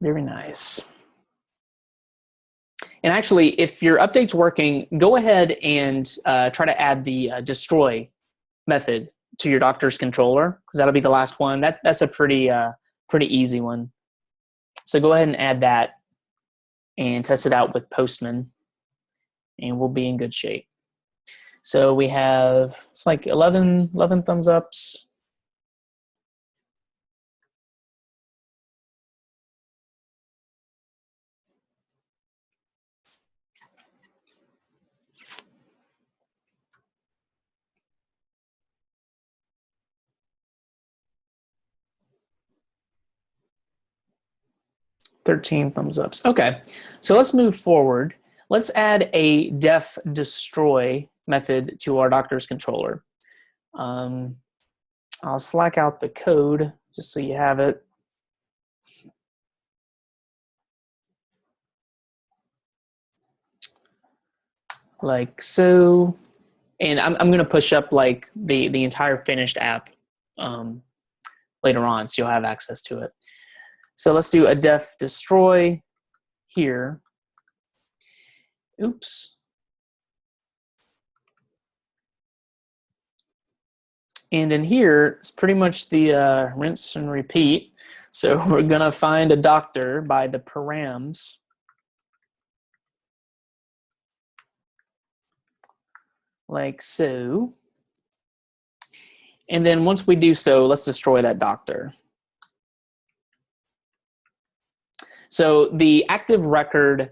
Very nice. And actually, if your update's working, go ahead and try to add the destroy method to your doctor's controller, because that'll be the last one. That's a pretty easy one. So go ahead and add that and test it out with Postman, and we'll be in good shape. So we have, it's like 11 thumbs ups. $13 thumbs ups. Okay, so let's move forward. Let's add a def destroy method to our doctor's controller. I'll slack out the code just so you have it. Like so. And I'm going to push up like the entire finished app later on, so you'll have access to it. So let's do a def destroy here. Oops. And in here, it's pretty much the rinse and repeat. So we're going to find a doctor by the params. Like so. And then once we do so, let's destroy that doctor. So the active record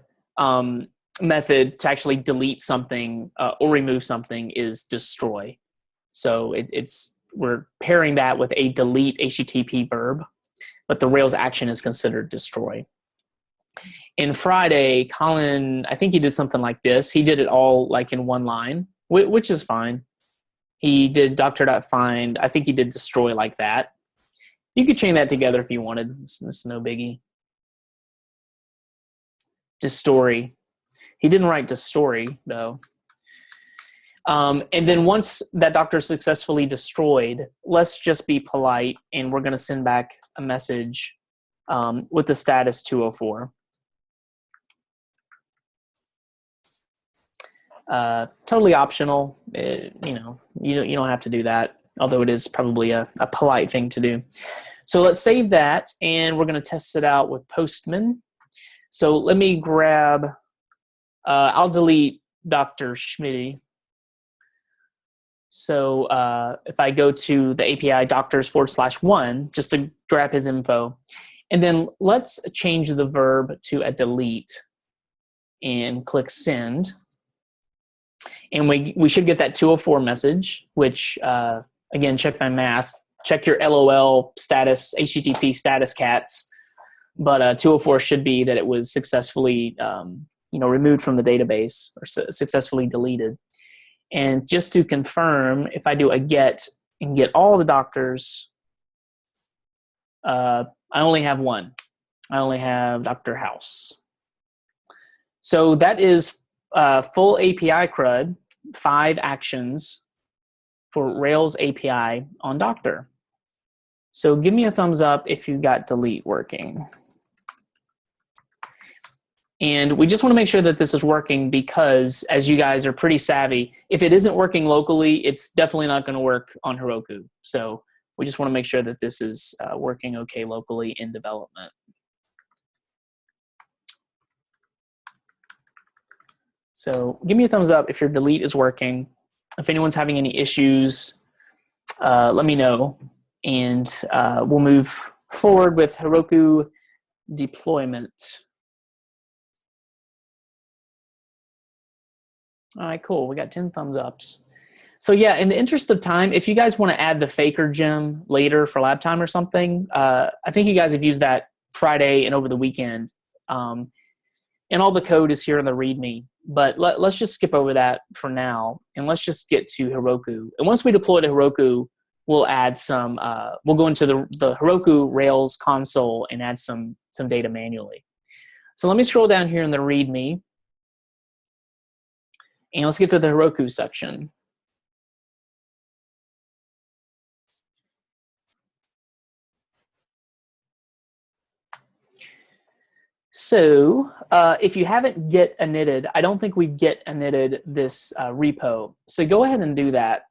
method to actually delete something or remove something is destroy. So we're pairing that with a delete HTTP verb, but the Rails action is considered destroy. In Friday, Colin, I think he did something like this. He did it all like in one line, which is fine. He did doctor.find. I think he did destroy like that. You could chain that together if you wanted. It's no biggie. Destory. He didn't write destory, though. And then once that doctor is successfully destroyed, let's just be polite, and we're going to send back a message with the status 204. Totally optional. You don't have to do that, although it is probably a polite thing to do. So let's save that, and we're going to test it out with Postman. So let me grab, I'll delete Dr. Schmitty. So if I go to the API doctors/1, just to grab his info, and then let's change the verb to a delete and click send. And we should get that 204 message, which, again, check my math. Check your LOL status, HTTP status cats. But 204 should be that it was successfully removed from the database or successfully deleted. And just to confirm, if I do a get and get all the doctors, I only have one. I only have Dr. House. So that is full API CRUD, 5 actions for Rails API on Doctor. So give me a thumbs up if you got delete working. And we just want to make sure that this is working because, as you guys are pretty savvy, if it isn't working locally, it's definitely not going to work on Heroku. So we just want to make sure that this is working okay locally in development. So give me a thumbs up if your delete is working. If anyone's having any issues, let me know. And we'll move forward with Heroku deployment. All right, cool. We got 10 thumbs ups. So yeah, in the interest of time, if you guys want to add the Faker gem later for lab time or something, I think you guys have used that Friday and over the weekend. And all the code is here in the README. But let's just skip over that for now, and let's just get to Heroku. And once we deploy to Heroku, we'll add some. We'll go into the Heroku Rails console and add some data manually. So let me scroll down here in the README, and let's get to the Heroku section. So if you haven't git initted, I don't think we've git initted this repo. So go ahead and do that.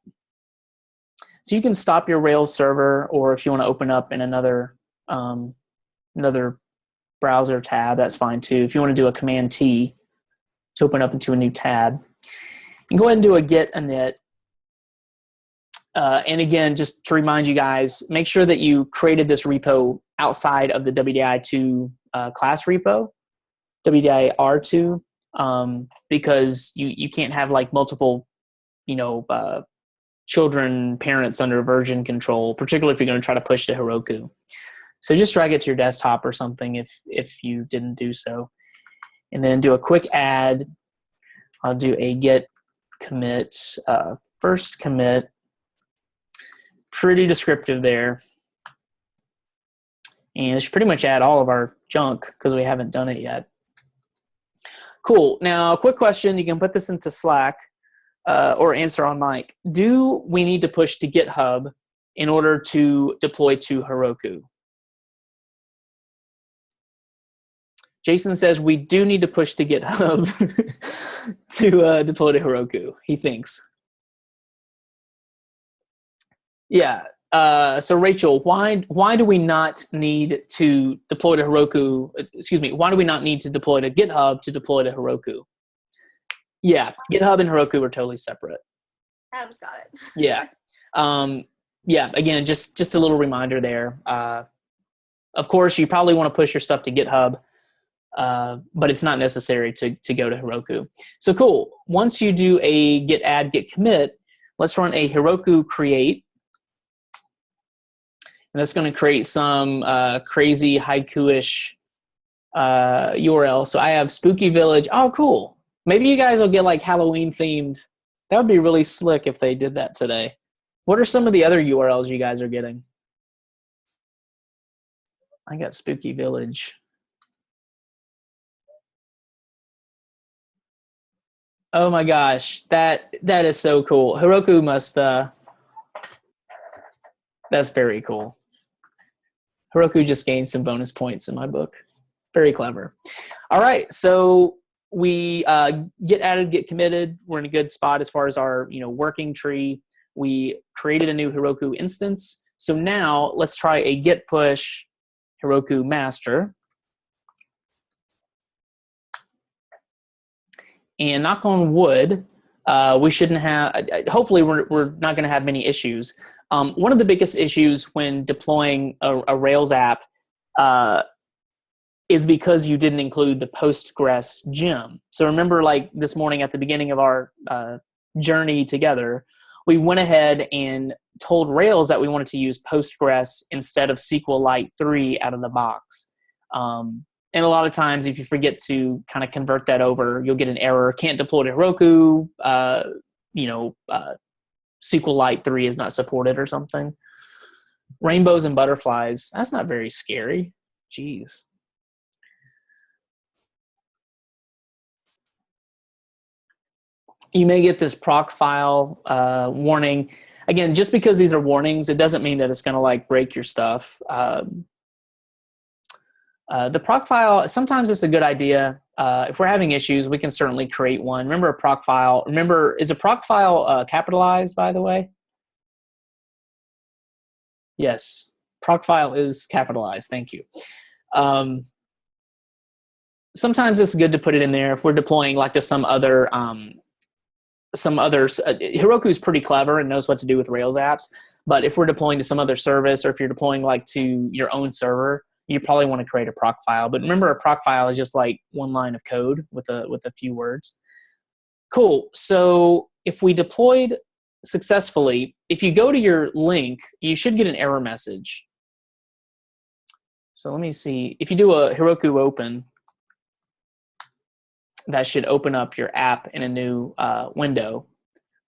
So you can stop your Rails server, or if you want to open up in another browser tab, that's fine too. If you want to do a Command T to open up into a new tab, you can go ahead and do a git init. And again, just to remind you guys, make sure that you created this repo outside of the WDI2 class repo, WDIR2, because you can't have like multiple, children, parents under version control, particularly if you're going to try to push to Heroku. So just drag it to your desktop or something if you didn't do so. And then do a quick add. I'll do a git commit, first commit. Pretty descriptive there. And it should pretty much add all of our junk because we haven't done it yet. Cool. Now, quick question. You can put this into Slack or answer on mic. Do we need to push to GitHub in order to deploy to Heroku? Jason says we do need to push to GitHub to deploy to Heroku, he thinks. Yeah. So Rachel, why do we not need to deploy to Heroku? Excuse me. Why do we not need to deploy to GitHub to deploy to Heroku? Yeah, GitHub and Heroku are totally separate. Adam's got it. Yeah. Yeah. Again, just a little reminder there. Of course, you probably want to push your stuff to GitHub, but it's not necessary to go to Heroku. So cool. Once you do a git add, git commit, let's run a Heroku create. And that's going to create some crazy haiku-ish URL. So I have Spooky Village. Oh, cool. Maybe you guys will get like Halloween themed. That would be really slick if they did that today. What are some of the other URLs you guys are getting? I got Spooky Village. Oh my gosh, that is so cool. Heroku must. That's very cool. Heroku just gained some bonus points in my book. Very clever. All right, so we get added, get committed. We're in a good spot as far as our working tree. We created a new Heroku instance. So now let's try a git push Heroku master. And knock on wood, we shouldn't have. Hopefully, we're not going to have many issues. One of the biggest issues when deploying a Rails app is because you didn't include the Postgres gem. So remember, like this morning at the beginning of our journey together, we went ahead and told Rails that we wanted to use Postgres instead of SQLite 3 out of the box. And a lot of times, if you forget to kind of convert that over, you'll get an error. Can't deploy to Heroku. SQLite 3 is not supported or something. Rainbows and butterflies. That's not very scary. Jeez. You may get this proc file warning. Again, just because these are warnings, it doesn't mean that it's going to like break your stuff. The proc file, sometimes it's a good idea. If we're having issues, we can certainly create one. Remember a proc file. Remember, is a proc file capitalized, by the way? Yes, proc file is capitalized. Thank you. Sometimes it's good to put it in there if we're deploying like to some others. Heroku is pretty clever and knows what to do with Rails apps. But if we're deploying to some other service, or if you're deploying like to your own server, you probably want to create a proc file. But remember, a proc file is just like one line of code with a few words. Cool. So if we deployed successfully, if you go to your link, you should get an error message. So let me see. If you do a Heroku open, that should open up your app in a new window.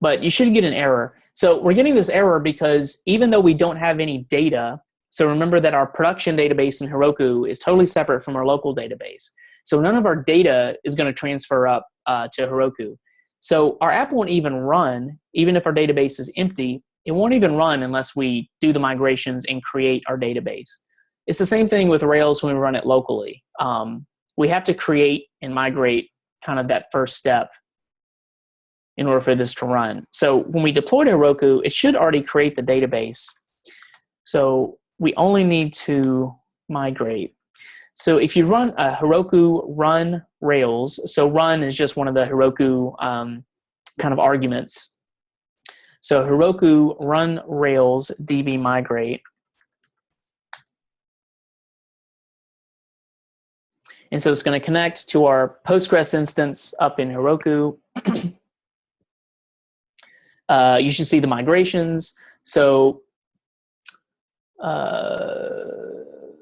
But you should get an error. So we're getting this error because even though we don't have any data, so remember that our production database in Heroku is totally separate from our local database. So none of our data is going to transfer up to Heroku. So our app won't even run, even if our database is empty. It won't even run unless we do the migrations and create our database. It's the same thing with Rails when we run it locally. We have to create and migrate kind of that first step in order for this to run. So when we deploy to Heroku, it should already create the database. So we only need to migrate. So if you run a Heroku run Rails, so run is just one of the Heroku kind of arguments. So Heroku run Rails db migrate. And so it's going to connect to our Postgres instance up in Heroku. You should see the migrations. So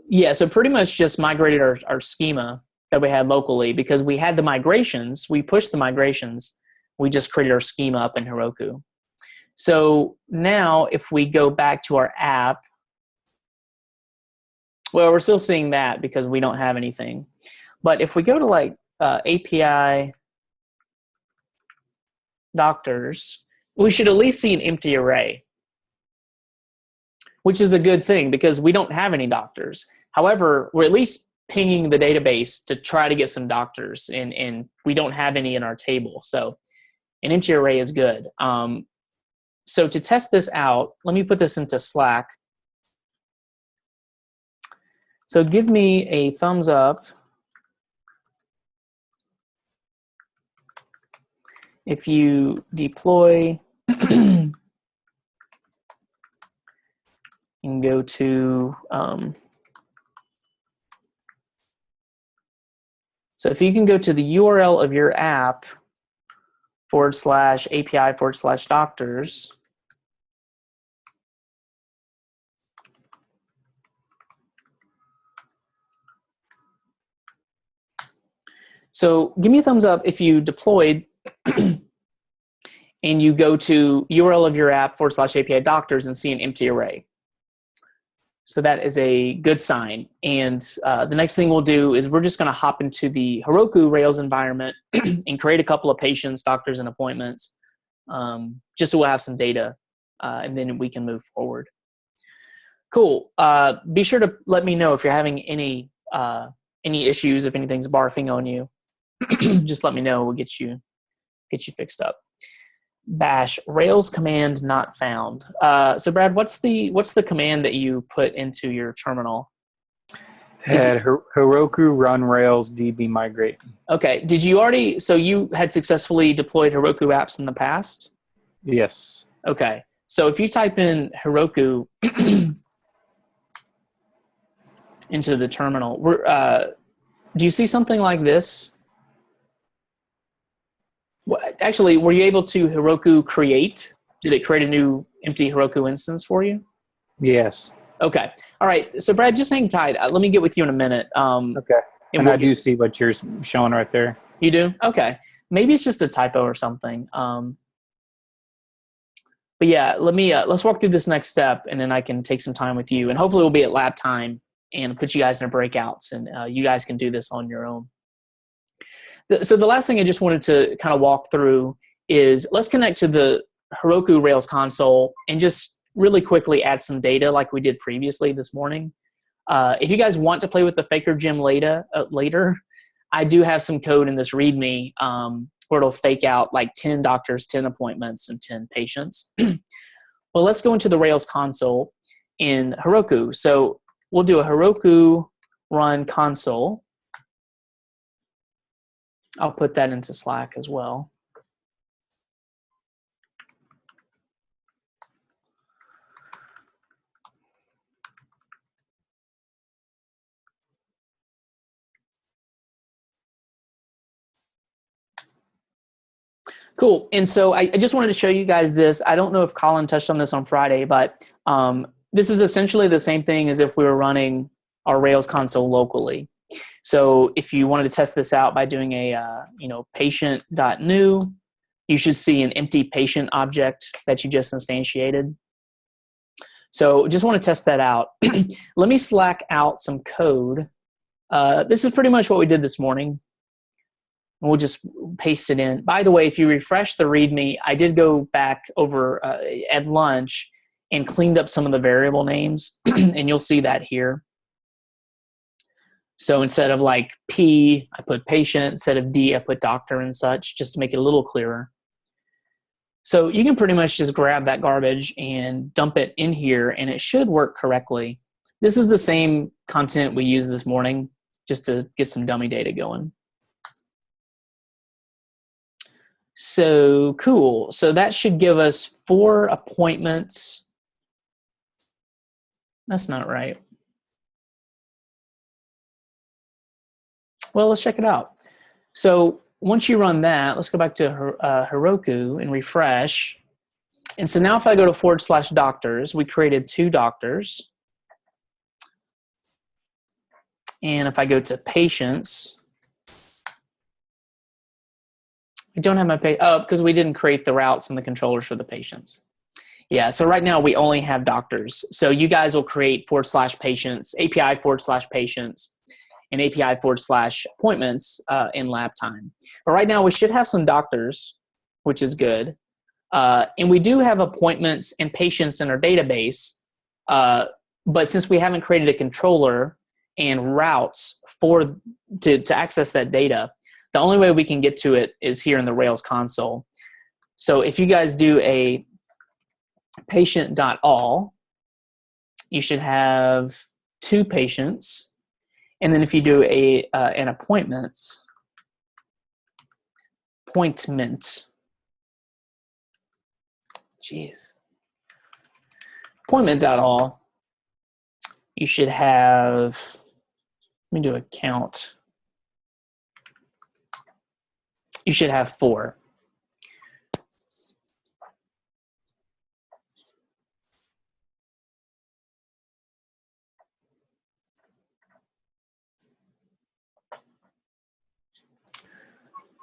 yeah, so pretty much just migrated our schema that we had locally because we had the migrations. We pushed the migrations. We just created our schema up in Heroku. So now if we go back to our app, well, we're still seeing that because we don't have anything. But if we go to like API doctors, we should at least see an empty array, which is a good thing because we don't have any doctors. However, we're at least pinging the database to try to get some doctors, and we don't have any in our table. So an empty array is good. So to test this out, let me put this into Slack. So give me a thumbs up if you deploy and go to, so if you can go to the URL of your app /API/doctors, so give me a thumbs up if you deployed and you go to URL of your app /API doctors and see an empty array. So that is a good sign. And the next thing we'll do is we're just going to hop into the Heroku Rails environment and create a couple of patients, doctors, and appointments, just so we'll have some data, and then we can move forward. Cool. Be sure to let me know if you're having any issues, if anything's barfing on you. Just let me know. We'll get you fixed up. Bash Rails command not found. So Brad, what's the command that you put into your terminal? Had Heroku run Rails db migrate. Okay. Did you already? So you had successfully deployed Heroku apps in the past? Yes. Okay. So if you type in Heroku into the terminal, do you see something like this? Actually, were you able to Heroku create? Did it create a new empty Heroku instance for you? Yes. Okay. All right. So Brad, just hang tight. Let me get with you in a minute. Okay. And I do see what you're showing right there. You do? Okay. Maybe it's just a typo or something. But yeah, let's walk through this next step, and then I can take some time with you, and hopefully we'll be at lab time and put you guys in breakouts, and you guys can do this on your own. So the last thing I just wanted to kind of walk through is let's connect to the Heroku Rails console and just really quickly add some data like we did previously this morning. If you guys want to play with the Faker gem later, I do have some code in this README where it'll fake out like 10 doctors, 10 appointments, and 10 patients. Well, let's go into the Rails console in Heroku. So we'll do a Heroku run console. I'll put that into Slack as well. Cool. And so I just wanted to show you guys this. I don't know if Colin touched on this on Friday, but this is essentially the same thing as if we were running our Rails console locally. So if you wanted to test this out by doing a patient.new, you should see an empty patient object that you just instantiated. So just want to test that out. Let me Slack out some code. This is pretty much what we did this morning. And we'll just paste it in. By the way, if you refresh the README, I did go back over at lunch and cleaned up some of the variable names, and you'll see that here. So instead of like P, I put patient. Instead of D, I put doctor and such, just to make it a little clearer. So you can pretty much just grab that garbage and dump it in here, and it should work correctly. This is the same content we used this morning, just to get some dummy data going. So cool. So that should give us 4 appointments. That's not right. Well, let's check it out. So once you run that, let's go back to Heroku and refresh. And so now if I go to /doctors, we created 2 doctors. And if I go to patients, I don't have my because we didn't create the routes and the controllers for the patients. Yeah, so right now we only have doctors. So you guys will create /patients, API /patients, and API /appointments in lab time. But right now we should have some doctors, which is good. And we do have appointments and patients in our database. But since we haven't created a controller and routes to access that data, the only way we can get to it is here in the Rails console. So if you guys do a patient.all, you should have 2 patients. And then if you do an appointment, appointment.all, you should have, let me do a count. You should have 4.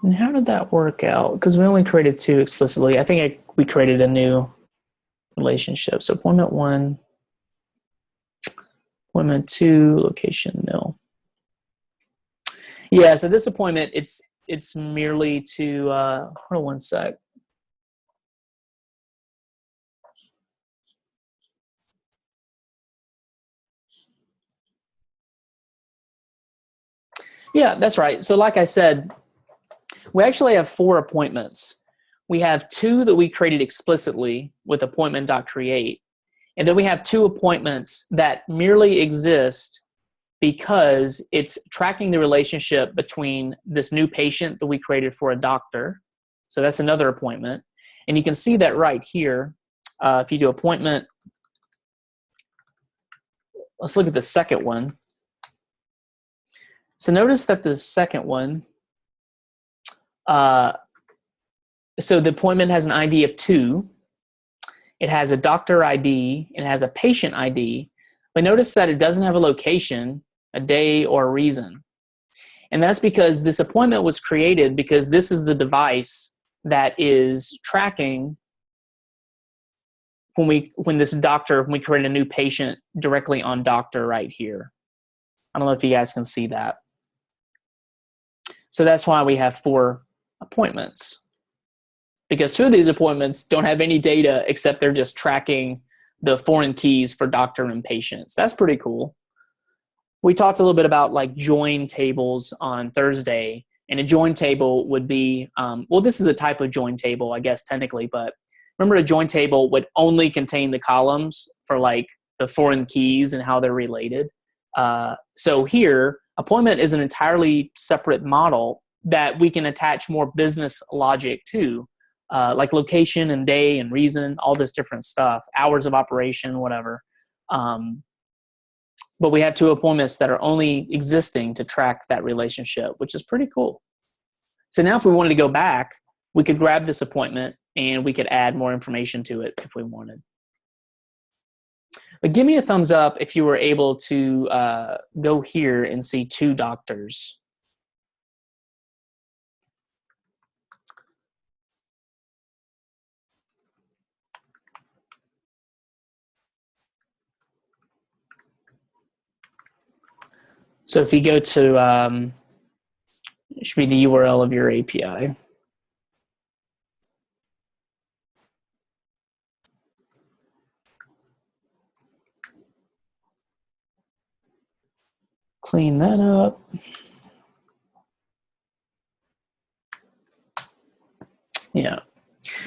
And how did that work out? Because we only created 2 explicitly. I think we created a new relationship. So appointment 1, appointment 2, location nil. Yeah, so this appointment, it's merely to, hold on one sec. Yeah, that's right. So like I said, we actually have 4 appointments. We have 2 that we created explicitly with appointment.create. And then we have 2 appointments that merely exist because it's tracking the relationship between this new patient that we created for a doctor. So that's another appointment. And you can see that right here. If you do appointment, let's look at the second one. So notice that the second one, so the appointment has an ID of 2. It has a doctor ID. It has a patient ID. But notice that it doesn't have a location, a day, or a reason. And that's because this appointment was created because this is the device that is tracking when we create a new patient directly on doctor right here. I don't know if you guys can see that. So that's why we have 4 appointments. Because 2 of these appointments don't have any data except they're just tracking the foreign keys for doctor and patients. That's pretty cool. we talked a little bit about like join tables on Thursday, and a join table would be, well, this is a type of join table, I guess, technically, but remember a join table would only contain the columns for like the foreign keys and how they're related. So here, appointment is an entirely separate model that we can attach more business logic to, like location and day and reason, all this different stuff, hours of operation, whatever. But we have two appointments that are only existing to track that relationship, which is pretty cool. So now if we wanted to go back, we could grab this appointment and we could add more information to it if we wanted. But give me a thumbs up if you were able to go here and see two doctors. So if you go to, it should be the URL of your API. Clean that up. Yeah.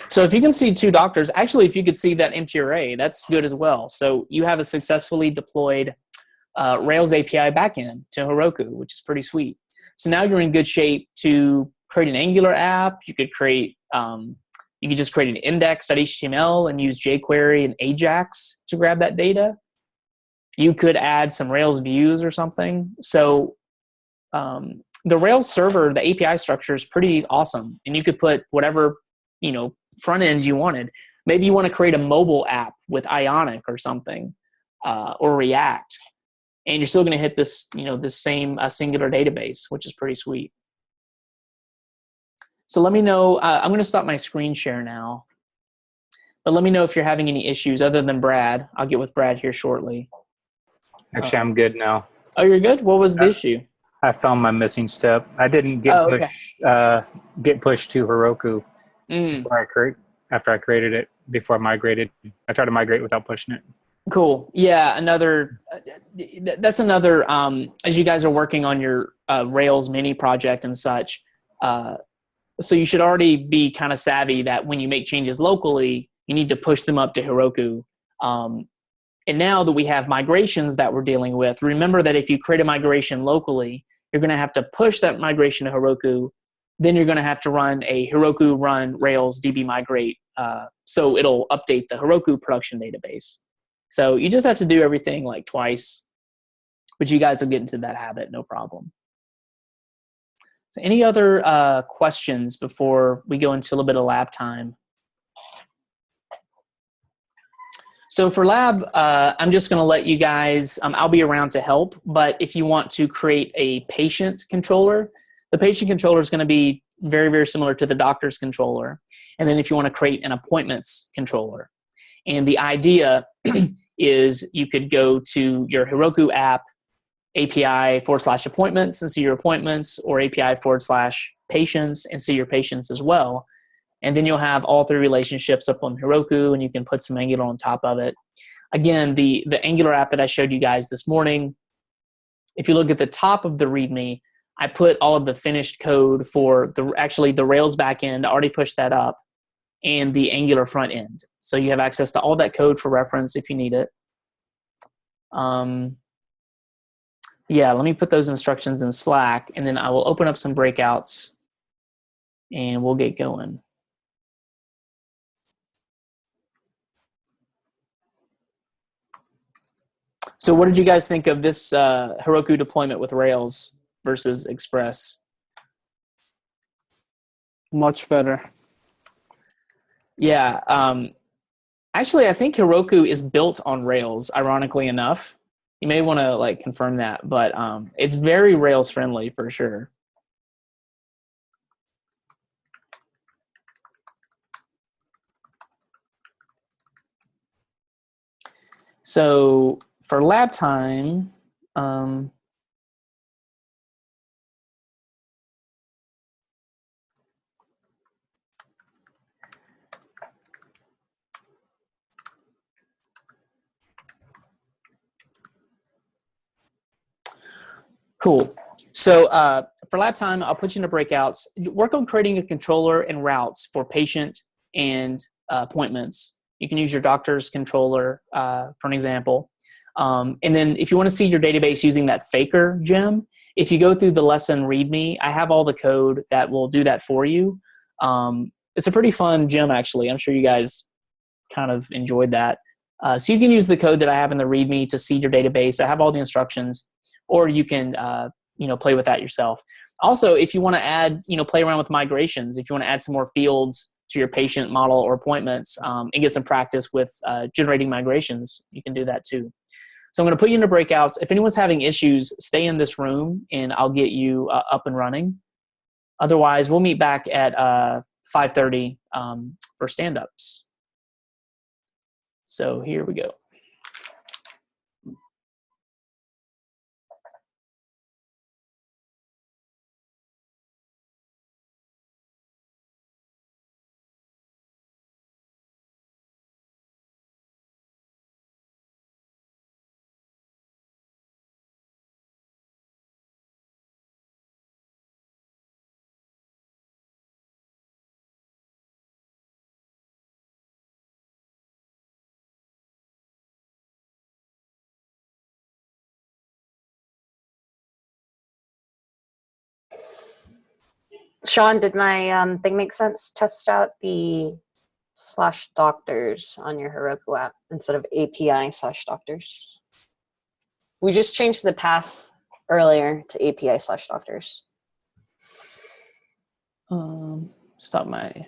So if you can see two doctors, actually, if you could see that empty array, that's good as well. So you have a successfully deployed Rails API backend to Heroku, which is pretty sweet. So now you're in good shape to create an Angular app. You could create, you could just create an index.html and use jQuery and Ajax to grab that data. You could add some Rails views or something. So the Rails server, the API structure is pretty awesome, and you could put whatever front ends you wanted. Maybe you want to create a mobile app with Ionic or something, or React, and you're still going to hit this this same singular database, which is pretty sweet. So let me know. I'm going to stop my screen share now, but let me know if you're having any issues other than Brad. I'll get with Brad here shortly. Actually, I'm good now. Oh, you're good? What was the issue? I found my missing step. I didn't get get pushed to Heroku after I created it, before I migrated. I tried to migrate without pushing it. Cool. Yeah, that's another, as you guys are working on your Rails mini project and such, so you should already be kind of savvy that when you make changes locally, you need to push them up to Heroku. And now that we have migrations that we're dealing with, remember that if you create a migration locally, you're going to have to push that migration to Heroku. Then you're going to have to run a Heroku run Rails DB migrate. So it'll update the Heroku production database. So you just have to do everything like twice, but you guys will get into that habit, no problem. So any other questions before we go into a little bit of lab time? So for lab, I'm just going to let you guys, I'll be around to help, but if you want to create a patient controller, the patient controller is going to be very, very similar to the doctor's controller. And then if you want to create an appointments controller. And the idea is you could go to your Heroku app, API/appointments and see your appointments, or API/patients and see your patients as well. And then you'll have all three relationships up on Heroku, and you can put some Angular on top of it. Again, the Angular app that I showed you guys this morning, if you look at the top of the README, I put all of the finished code for the Rails backend. I already pushed that up, and the Angular front end. So you have access to all that code for reference if you need it. Yeah, let me put those instructions in Slack, and then I will open up some breakouts, and we'll get going. So what did you guys think of this Heroku deployment with Rails versus Express? Much better. Yeah. Actually, I think Heroku is built on Rails, ironically enough. You may want to confirm that, but it's very Rails friendly for sure. So for lab time, Cool. So for lab time, I'll put you into breakouts. Work on creating a controller and routes for patient and appointments. You can use your doctor's controller for an example. And then if you want to see your database using that Faker gem, if you go through the lesson README, I have all the code that will do that for you. It's a pretty fun gem, actually. I'm sure you guys kind of enjoyed that. So you can use the code that I have in the README to seed your database. I have all the instructions, or you can play with that yourself. Also, if you want to add, play around with migrations, if you want to add some more fields to your patient model or appointments and get some practice with generating migrations, you can do that too. So I'm going to put you into breakouts. If anyone's having issues, stay in this room and I'll get you up and running. Otherwise, we'll meet back at 5:30 for stand-ups. So here we go. Sean, did my thing make sense? Test out the /doctors on your Heroku app instead of API/doctors. We just changed the path earlier to API/doctors. Stop my